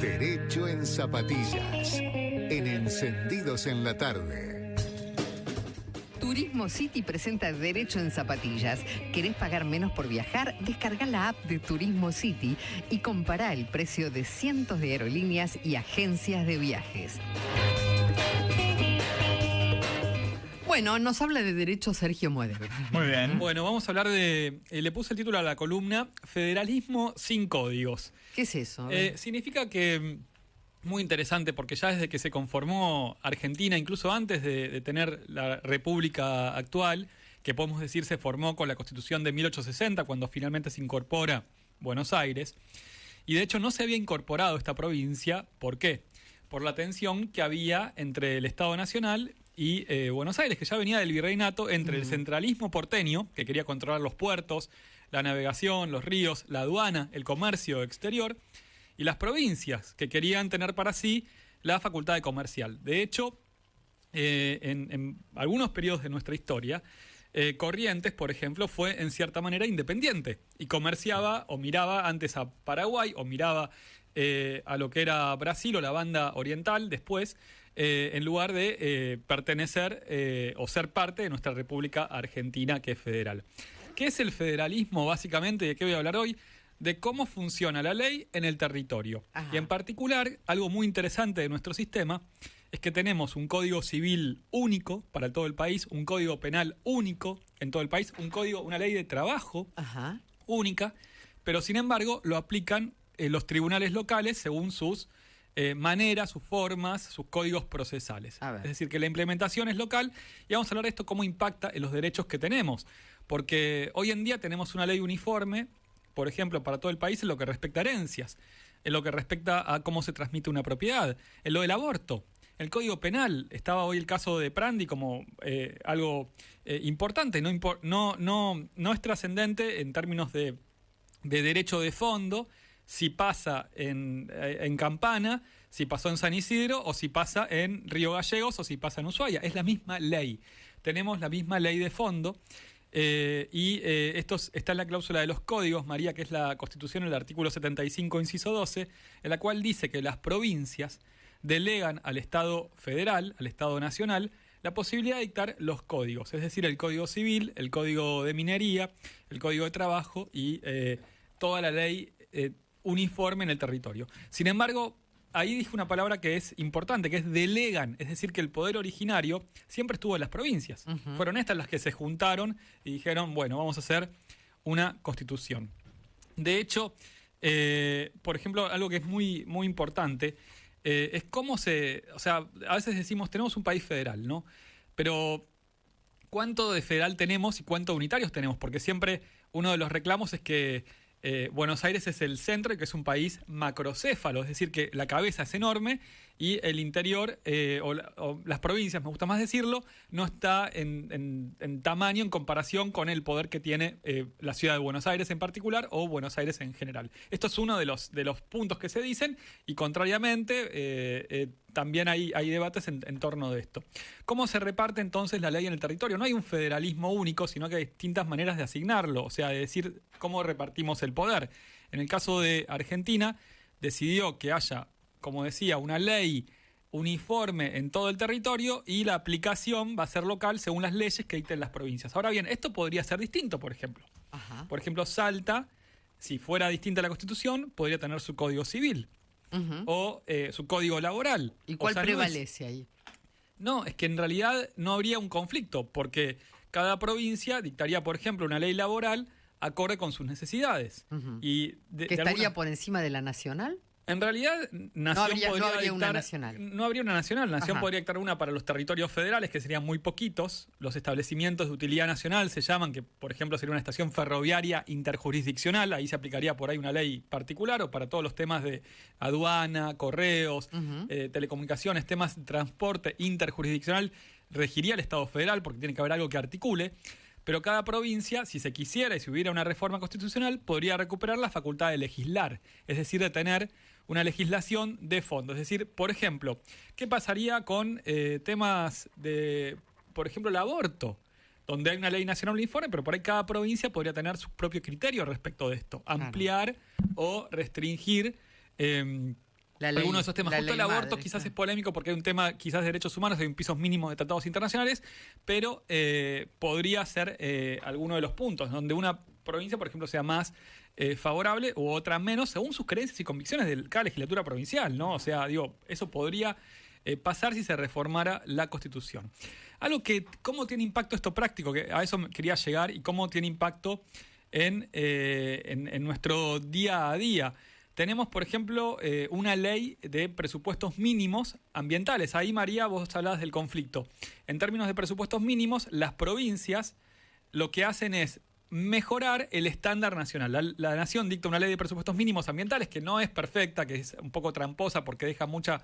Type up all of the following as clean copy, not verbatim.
Derecho en Zapatillas, en Encendidos en la Tarde. Turismo City presenta Derecho en Zapatillas. ¿Querés pagar menos por viajar? Descarga la app de Turismo City y compará el precio de cientos de aerolíneas y agencias de viajes. Bueno, nos habla de derecho Sergio Moeder. Muy bien. Bueno, vamos a hablar de... le puse el título a la columna Federalismo sin códigos. ¿Qué es eso? Significa que... Muy interesante, porque ya desde que se conformó Argentina, incluso antes de tener la república actual, que podemos decir se formó con la Constitución de 1860, cuando finalmente se incorpora Buenos Aires, y de hecho no se había incorporado esta provincia. ¿Por qué? Por la tensión que había entre el Estado Nacional y Buenos Aires, que ya venía del virreinato, entre el centralismo porteño, que quería controlar los puertos, la navegación, los ríos, la aduana, el comercio exterior, y las provincias, que querían tener para sí la facultad de comercial. De hecho, en algunos periodos de nuestra historia, Corrientes, por ejemplo, fue en cierta manera independiente y comerciaba o miraba antes a Paraguay o miraba a lo que era Brasil o la banda oriental después, en lugar de pertenecer o ser parte de nuestra República Argentina, que es federal. ¿Qué es el federalismo, básicamente, y de qué voy a hablar hoy? De cómo funciona la ley en el territorio. Ajá. Y en particular, algo muy interesante de nuestro sistema es que tenemos un código civil único para todo el país, un código penal único en todo el país, una ley de trabajo única, pero sin embargo lo aplican los tribunales locales según sus maneras, sus formas, sus códigos procesales. Es decir, que la implementación es local, y vamos a hablar de esto, cómo impacta en los derechos que tenemos, porque hoy en día tenemos una ley uniforme, por ejemplo, para todo el país en lo que respecta a herencias, en lo que respecta a cómo se transmite una propiedad, en lo del aborto. El Código Penal, estaba hoy el caso de Prandi como algo importante, no es trascendente en términos de derecho de fondo, si pasa en Campana, si pasó en San Isidro, o si pasa en Río Gallegos, o si pasa en Ushuaia. Es la misma ley. Tenemos la misma ley de fondo. Esto está en la cláusula de los códigos, María, que es la Constitución, el artículo 75, inciso 12, en la cual dice que las provincias delegan al Estado federal, al Estado nacional, la posibilidad de dictar los códigos, es decir, el Código Civil, el Código de Minería, el Código de Trabajo y toda la ley uniforme en el territorio. Sin embargo, ahí dijo una palabra que es importante, que es delegan, es decir, que el poder originario siempre estuvo en las provincias. Fueron estas las que se juntaron y dijeron, bueno, vamos a hacer una constitución. De hecho, por ejemplo, algo que es muy, muy importante es cómo a veces decimos, tenemos un país federal, ¿no? Pero ¿cuánto de federal tenemos y cuánto unitarios tenemos? Porque siempre uno de los reclamos es que Buenos Aires es el centro y que es un país macrocéfalo, es decir, que la cabeza es enorme y el interior, o las provincias, me gusta más decirlo, no está en tamaño en comparación con el poder que tiene la ciudad de Buenos Aires en particular o Buenos Aires en general. Esto es uno de los puntos que se dicen, y contrariamente también hay debates en torno de esto. ¿Cómo se reparte entonces la ley en el territorio? No hay un federalismo único, sino que hay distintas maneras de asignarlo, o sea, de decir cómo repartimos el poder. En el caso de Argentina, decidió que haya, como decía, una ley uniforme en todo el territorio y la aplicación va a ser local según las leyes que dicten las provincias. Ahora bien, esto podría ser distinto, por ejemplo. Por ejemplo, Salta, si fuera distinta a la Constitución, podría tener su código civil o su código laboral. ¿Y cuál prevalece ahí? No, es que en realidad no habría un conflicto, porque cada provincia dictaría, por ejemplo, una ley laboral acorde con sus necesidades. ¿Que estaría por encima de la nacional? En realidad, no habría una nacional. No habría una nacional. La nación podría dictar una para los territorios federales, que serían muy poquitos. Los establecimientos de utilidad nacional se llaman, que por ejemplo sería una estación ferroviaria interjurisdiccional. Ahí se aplicaría por ahí una ley particular, o para todos los temas de aduana, correos, telecomunicaciones, temas de transporte interjurisdiccional, regiría el Estado federal, porque tiene que haber algo que articule. Pero cada provincia, si se quisiera y si hubiera una reforma constitucional, podría recuperar la facultad de legislar, es decir, de tener una legislación de fondo. Es decir, por ejemplo, ¿qué pasaría con temas de, por ejemplo, el aborto? Donde hay una ley nacional uniforme, pero por ahí cada provincia podría tener su propio criterio respecto de esto. Ampliar o restringir alguno de esos temas. Justo el aborto madre, quizás claro. es polémico porque hay un tema quizás de derechos humanos, hay un pisos mínimos de tratados internacionales, pero podría ser alguno de los puntos donde una provincia, por ejemplo, sea más favorable u otra menos, según sus creencias y convicciones de cada legislatura provincial, ¿no? O sea, digo, eso podría pasar si se reformara la Constitución. Algo que, ¿cómo tiene impacto esto práctico? Que a eso quería llegar, y cómo tiene impacto en nuestro día a día. Tenemos, por ejemplo, una ley de presupuestos mínimos ambientales. Ahí, María, vos hablabas del conflicto. En términos de presupuestos mínimos, las provincias lo que hacen es mejorar el estándar nacional. La nación dicta una ley de presupuestos mínimos ambientales que no es perfecta, que es un poco tramposa porque deja mucha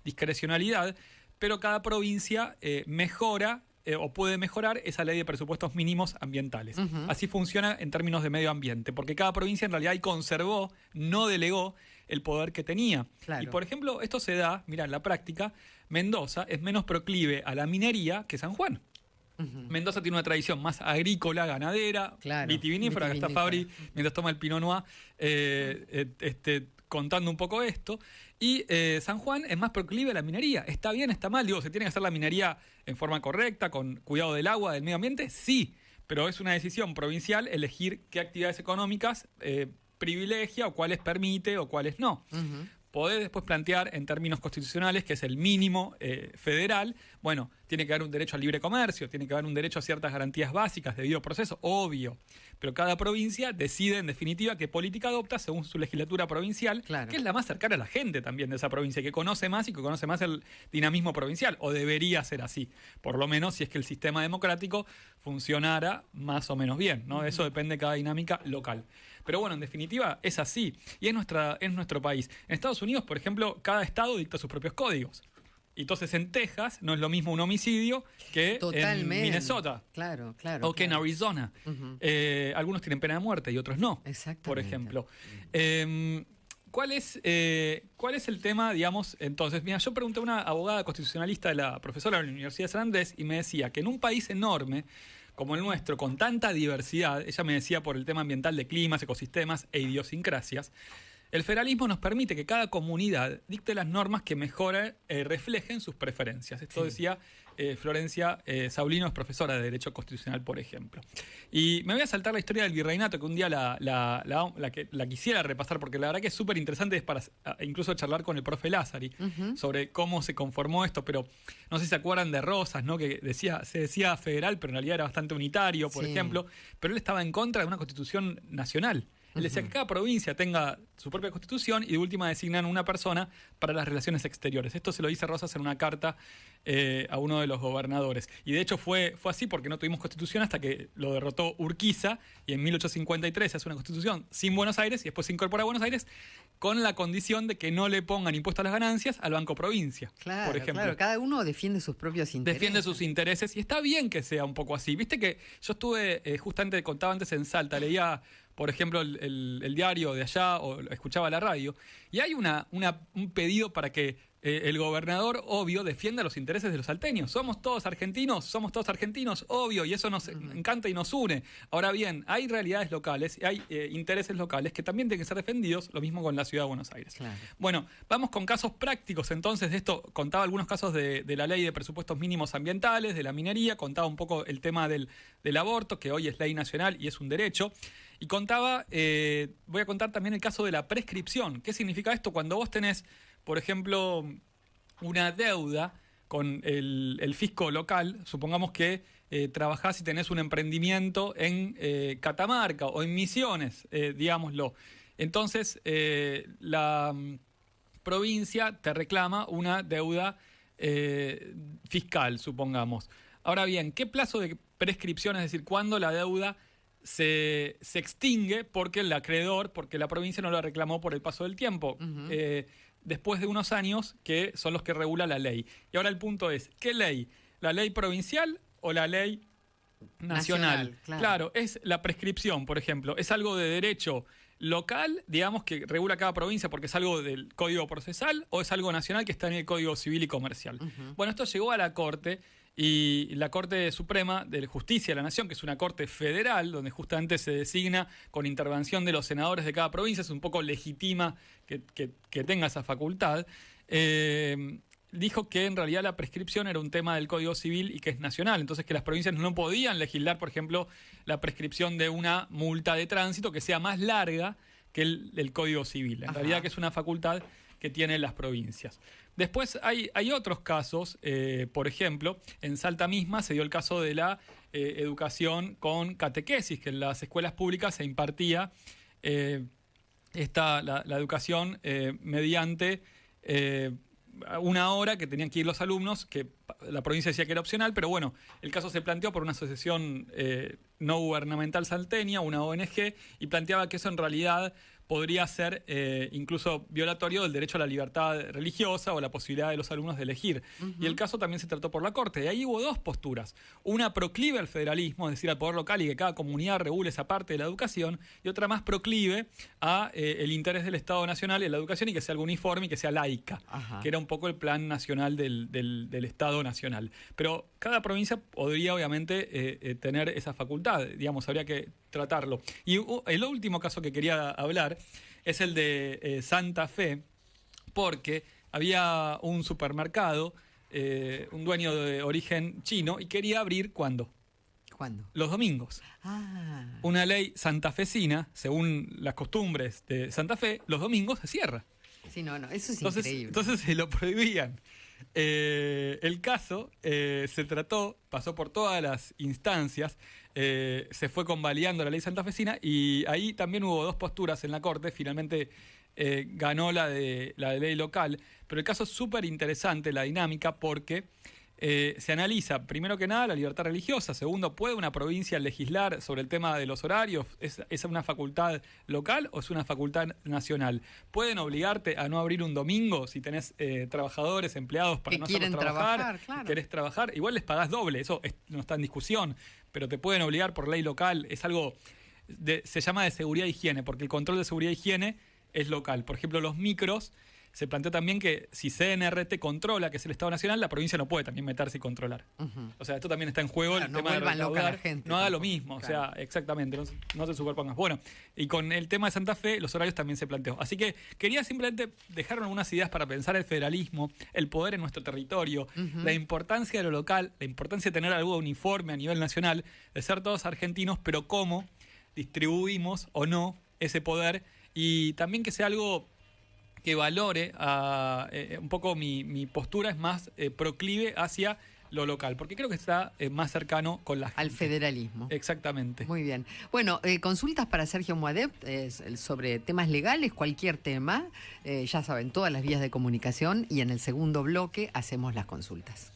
discrecionalidad, pero cada provincia mejora o puede mejorar esa ley de presupuestos mínimos ambientales. Así funciona en términos de medio ambiente, porque cada provincia en realidad ahí conservó, no delegó el poder que tenía. Claro. Y por ejemplo, esto se da, mira, en la práctica, Mendoza es menos proclive a la minería que San Juan. Mendoza tiene una tradición más agrícola, ganadera, Claro, vitivinífera, que está vitivinífera. Fabri mientras toma el Pinot Noir contando un poco esto. Y San Juan es más proclive a la minería. ¿Está bien, está mal? Digo, ¿se tiene que hacer la minería en forma correcta, con cuidado del agua, del medio ambiente? Sí, pero es una decisión provincial elegir qué actividades económicas privilegia o cuáles permite o cuáles no. Podés después plantear en términos constitucionales, que es el mínimo federal, bueno, tiene que haber un derecho al libre comercio, tiene que haber un derecho a ciertas garantías básicas, debido proceso, obvio. Pero cada provincia decide, en definitiva, qué política adopta según su legislatura provincial, Claro. que es la más cercana a la gente también de esa provincia, que conoce más y que conoce más el dinamismo provincial, o debería ser así, por lo menos si es que el sistema democrático funcionara más o menos bien, ¿no? Eso depende de cada dinámica local. Pero bueno, en definitiva es así, y es nuestro país. En Estados Unidos, por ejemplo, cada estado dicta sus propios códigos. Entonces en Texas no es lo mismo un homicidio que Totalmente. en Minnesota. Claro, claro. O que en claro. Arizona. Algunos tienen pena de muerte y otros no, Exactamente. por ejemplo. ¿Cuál es el tema, digamos, entonces? Mira, yo pregunté a una abogada constitucionalista, la profesora de la Universidad de San Andrés, y me decía que en un país enorme como el nuestro, con tanta diversidad, ella me decía por el tema ambiental de climas, ecosistemas e idiosincrasias, el federalismo nos permite que cada comunidad dicte las normas que mejor reflejen sus preferencias. Esto decía Florencia Saulino, es profesora de Derecho Constitucional, por ejemplo. Y me voy a saltar la historia del virreinato, que un día la quisiera repasar, porque la verdad que es súper interesante, es para incluso charlar con el profe Lázari sobre cómo se conformó esto, pero no sé si se acuerdan de Rosas, ¿no? Que se decía federal, pero en realidad era bastante unitario, por Sí. ejemplo, pero él estaba en contra de una constitución nacional. Él decía que cada provincia tenga su propia constitución y de última designan una persona para las relaciones exteriores. Esto se lo dice Rosas en una carta a uno de los gobernadores. Y de hecho fue así porque no tuvimos constitución hasta que lo derrotó Urquiza y en 1853 se hace una constitución sin Buenos Aires y después se incorpora a Buenos Aires con la condición de que no le pongan impuesto a las ganancias al Banco Provincia, Claro, por ejemplo. claro. Cada uno defiende sus propios intereses. Defiende sus intereses y está bien que sea un poco así. Viste que yo estuve, justamente contaba antes en Salta, leía, por ejemplo, el diario de allá o escuchaba la radio, y hay un pedido para que el gobernador, obvio, defienda los intereses de los salteños. Somos todos argentinos, obvio, y eso nos encanta y nos une. Ahora bien, hay realidades locales, y hay intereses locales que también tienen que ser defendidos, lo mismo con la Ciudad de Buenos Aires. Claro. Bueno, vamos con casos prácticos entonces de esto. Contaba algunos casos de la ley de presupuestos mínimos ambientales, de la minería, contaba un poco el tema del aborto, que hoy es ley nacional y es un derecho. Y contaba, voy a contar también el caso de la prescripción. ¿Qué significa esto? Cuando vos tenés, por ejemplo, una deuda con el fisco local, supongamos que trabajás y tenés un emprendimiento en Catamarca o en Misiones, digámoslo. Entonces, la provincia te reclama una deuda fiscal, supongamos. Ahora bien, ¿qué plazo de prescripción? Es decir, ¿cuándo la deuda se extingue porque el acreedor, porque la provincia no la reclamó por el paso del tiempo? Después de unos años, que son los que regula la ley. Y ahora el punto es, ¿qué ley? ¿La ley provincial o la ley nacional? Claro, es la prescripción, por ejemplo. Es algo de derecho local, digamos, que regula cada provincia porque es algo del Código Procesal, o es algo nacional que está en el Código Civil y Comercial. Bueno, esto llegó a la Corte Y la Corte Suprema de Justicia de la Nación, que es una corte federal, donde justamente se designa con intervención de los senadores de cada provincia, es un poco legitima que tenga esa facultad, dijo que en realidad la prescripción era un tema del Código Civil y que es nacional, entonces que las provincias no podían legislar, por ejemplo, la prescripción de una multa de tránsito que sea más larga que el Código Civil. En realidad que es una facultad que tienen las provincias. Después hay otros casos, por ejemplo, en Salta misma se dio el caso de la educación con catequesis, que en las escuelas públicas se impartía la educación mediante una hora que tenían que ir los alumnos, que la provincia decía que era opcional, pero bueno, el caso se planteó por una asociación no gubernamental salteña, una ONG, y planteaba que eso en realidad podría ser incluso violatorio del derecho a la libertad religiosa o la posibilidad de los alumnos de elegir. Y el caso también se trató por la Corte. Y ahí hubo dos posturas. Una proclive al federalismo, es decir, al poder local y que cada comunidad regule esa parte de la educación, y otra más proclive a el interés del Estado Nacional en la educación y que sea algo uniforme y que sea laica, que era un poco el plan nacional del Estado Nacional. Pero cada provincia podría, obviamente, tener esa facultad. Digamos, habría que tratarlo. Y el último caso que quería hablar es el de Santa Fe, porque había un supermercado, un dueño de origen chino, y quería abrir ¿cuándo? Los domingos. Una ley santafesina, según las costumbres de Santa Fe, los domingos se cierra. Sí, no, eso es increíble. Entonces se lo prohibían. El caso se trató, pasó por todas las instancias, se fue convalidando la ley santafesina y ahí también hubo dos posturas en la Corte. Finalmente ganó la de ley local, pero el caso es súper interesante, la dinámica, porque se analiza, primero que nada, la libertad religiosa. Segundo, ¿puede una provincia legislar sobre el tema de los horarios? ¿Es una facultad local o es una facultad nacional? ¿Pueden obligarte a no abrir un domingo si tenés trabajadores, empleados para no hacerlos trabajar? Claro. ¿Querés trabajar? Igual les pagás doble, eso no está en discusión, pero te pueden obligar por ley local. Es algo, se llama de seguridad e higiene, porque el control de seguridad e higiene es local. Por ejemplo, los micros. Se planteó también que si CNRT controla, que es el Estado Nacional, la provincia no puede también meterse y controlar. O sea, esto también está en juego, el tema de recaudar. No haga lo mismo, claro. O sea, exactamente, no se superpongas. Bueno, y con el tema de Santa Fe, los horarios también se planteó. Así que quería simplemente dejar algunas ideas para pensar el federalismo, el poder en nuestro territorio, la importancia de lo local, la importancia de tener algo uniforme a nivel nacional, de ser todos argentinos, pero cómo distribuimos o no ese poder, y también que sea algo que valore un poco mi postura es más proclive hacia lo local, porque creo que está más cercano con la gente. Al federalismo. Exactamente. Muy bien. Bueno, consultas para Sergio Moadet sobre temas legales, cualquier tema. Ya saben, todas las vías de comunicación, y en el segundo bloque hacemos las consultas.